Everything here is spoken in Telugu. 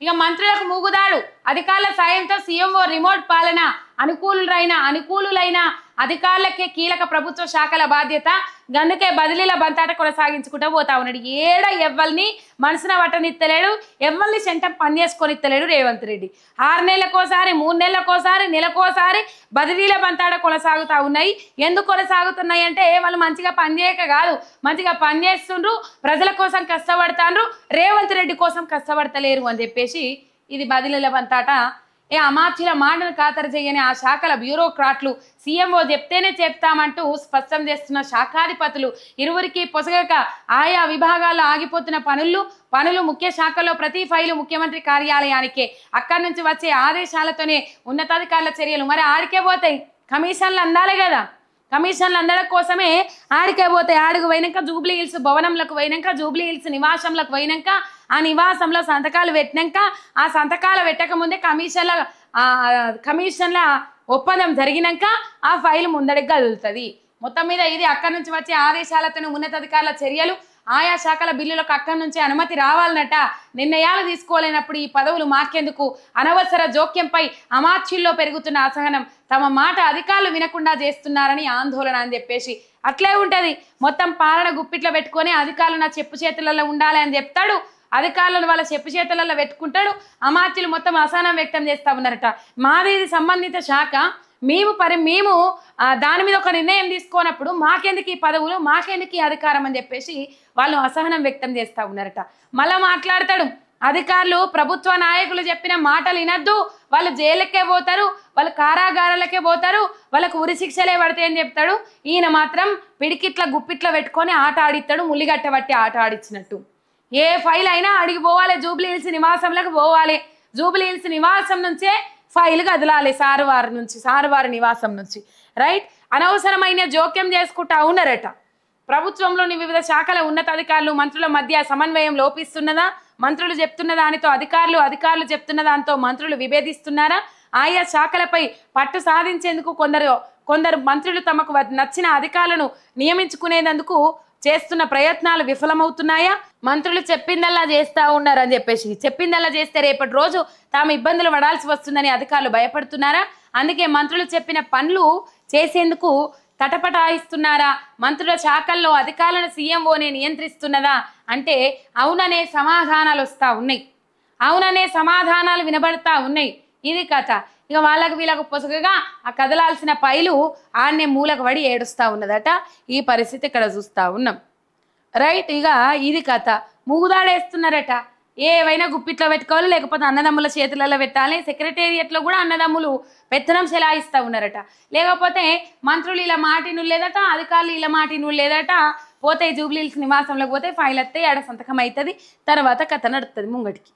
ఇక మంత్రులకు మూగుదాడు అధికారుల సాయంతో సీఎంఓ రిమోట్ పాలన అనుకూలులైన అధికారులకే కీలక ప్రభుత్వ శాఖల బాధ్యత గందుకే బదిలీల బంతాట కొనసాగించుకుంటూ పోతా ఉన్నాడు. ఏడ ఎవ్వల్ని మనసున పట్టనిత్తలేడు, ఎవ్వల్ని సెంటం పని చేసుకొనిత్తలేడు రేవంత్ రెడ్డి. 6 నెలలకోసారి 3 నెలలకోసారి నెలకోసారి బదిలీల బంతాట కొనసాగుతూ ఉన్నాయి. ఎందుకు కొనసాగుతున్నాయి అంటే వాళ్ళు మంచిగా పనిచేయక కాదు, మంచిగా పనిచేస్తుండ్రు, ప్రజల కోసం కష్టపడతాండ్రు, రేవంత్ రెడ్డి కోసం కష్టపడతలేరు అని చెప్పేసి ఇది బదిలీల బంతాట. అమాత్యుల మాటను ఖాతరు చేయని ఆ శాఖల బ్యూరోక్రాట్లు సీఎంఓ చెప్తేనే చెప్తామంటూ స్పష్టం చేస్తున్న శాఖాధిపతులు ఇరువురికి పొసగక ఆయా విభాగాల్లో ఆగిపోతున్న పనులు ముఖ్య శాఖల్లో ప్రతి ఫైలు ముఖ్యమంత్రి కార్యాలయానికే, అక్కడి నుంచి వచ్చే ఆదేశాలతోనే ఉన్నతాధికారుల చర్యలు. మరి ఆడికే పోతాయి, కమిషన్లు అందాలి కదా, కమిషన్లు అందడం కోసమే ఆడికే పోతాయి. ఆడికి పోయినాక జూబ్లీ హిల్స్ భవనంలకు పోయినాక, జూబ్లీ హిల్స్ నివాసంలకు పోయినాక, ఆ నివాసంలో సంతకాలు పెట్టినాక, ఆ సంతకాలు పెట్టక ముందే కమిషన్ల ఒప్పందం జరిగినాక ఆ ఫైల్ ముందడికి కదులుతుంది. మొత్తం మీద ఇది అక్కడి నుంచి వచ్చే ఆదేశాలతోనే ఉన్నతాధికారుల చర్యలు, ఆయా శాఖల బిల్లులకు అక్కడి నుంచి అనుమతి రావాలన్నట. నిర్ణయాలు తీసుకోలేనప్పుడు ఈ పదవులు మాకెందుకు, అనవసర జోక్యంపై అమాత్యుల్లో పెరుగుతున్న అసహనం, తమ మాట అధికారులు వినకుండా చేస్తున్నారని ఆందోళన అని చెప్పేసి అట్లే ఉంటది. మొత్తం పాలన గుప్పిట్లో పెట్టుకొని అధికారులు నా చెప్పు చేతులలో ఉండాలి అని చెప్తాడు, అధికారులను వాళ్ళ చెప్పు చేతులలో పెట్టుకుంటాడు. అమాత్యులు మొత్తం అసహనం వ్యక్తం చేస్తా ఉన్నారట. మాది సంబంధిత శాఖ, మేము దాని మీద ఒక నిర్ణయం తీసుకోనప్పుడు మాకెందుకు ఈ పదవులు, మాకెందుకు ఈ అధికారం అని చెప్పేసి వాళ్ళు అసహనం వ్యక్తం చేస్తూ ఉన్నారట. మళ్ళా మాట్లాడతాడు, అధికారులు ప్రభుత్వ నాయకులు చెప్పిన మాటలు వినద్దు, వాళ్ళు జైలుకే పోతారు, వాళ్ళు కారాగారాలకే పోతారు, వాళ్ళకు ఉరి శిక్షలే పడతాయి అని చెప్తాడు. ఈయన మాత్రం పిడికిట్ల గుప్పిట్ల పెట్టుకొని ఆట ఆడిస్తాడు, ముల్లిగట్ట బట్టి ఆట ఆడిచ్చినట్టు. ఏ ఫైల్ అయినా అడిగి పోవాలి, జూబ్లీ హిల్స్ నివాసంలోకి పోవాలి, జూబ్లీ హిల్స్ నివాసం నుంచే ఫైల్ కదలాలి, సారువారి నివాసం నుంచి, రైట్. అనవసరమైన జోక్యం చేసుకుంటా ఉన్నారట. ప్రభుత్వంలోని వివిధ శాఖల ఉన్నతాధికారులు మంత్రుల మధ్య సమన్వయం లోపిస్తున్నదా, మంత్రులు చెప్తున్న దానితో అధికారులు చెప్తున్న దాంతో మంత్రులు విభేదిస్తున్నారా, ఆయా శాఖలపై పట్టు సాధించేందుకు కొందరు మంత్రులు తమకు నచ్చిన అధికారులను నియమించుకునేందుకు చేస్తున్న ప్రయత్నాలు విఫలమవుతున్నాయా, మంత్రులు చెప్పిందల్లా చేస్తా ఉన్నారని చెప్పేసి, చెప్పిందల్లా చేస్తే రేపటి రోజు తాము ఇబ్బందులు పడాల్సి వస్తుందని అధికారులు భయపడుతున్నారా, అందుకే మంత్రులు చెప్పిన పనులు చేసేందుకు తటపటాయిస్తున్నారా, మంత్రుల శాఖల్లో అధికారులను సీఎంఓనే నియంత్రిస్తున్నదా అంటే అవుననే సమాధానాలు వస్తూ ఉన్నాయి, అవుననే సమాధానాలు వినబడతా ఉన్నాయి. ఇది కథ. ఇక వీళ్ళకు పొసగగా ఆ కదలాల్సిన పైలు ఆన్నే మూలకు పడి ఏడుస్తూ ఉన్నదట. ఈ పరిస్థితి ఇక్కడ చూస్తూ ఉన్నాం, రైట్. ఇక ఇది కథ. మూగుదాడేస్తున్నారట, ఏవైనా గుప్పిట్లో పెట్టుకోవాలి, లేకపోతే అన్నదమ్ముల చేతులలో పెట్టాలి. సెక్రటేరియట్లో కూడా అన్నదమ్ములు పెత్తనం చెలాయిస్తూ ఉన్నారట. లేకపోతే మంత్రులు ఇలా మాటిను లేదట, అధికారులు ఇలా మాటిను లేదట. పోతే జూబ్లీ హిల్స్ నివాసంలోకి పోతే ఫైల్ వస్తాయి, ఆడ సంతకం అవుతుంది, తర్వాత కథ నడుస్తుంది ముంగటికి.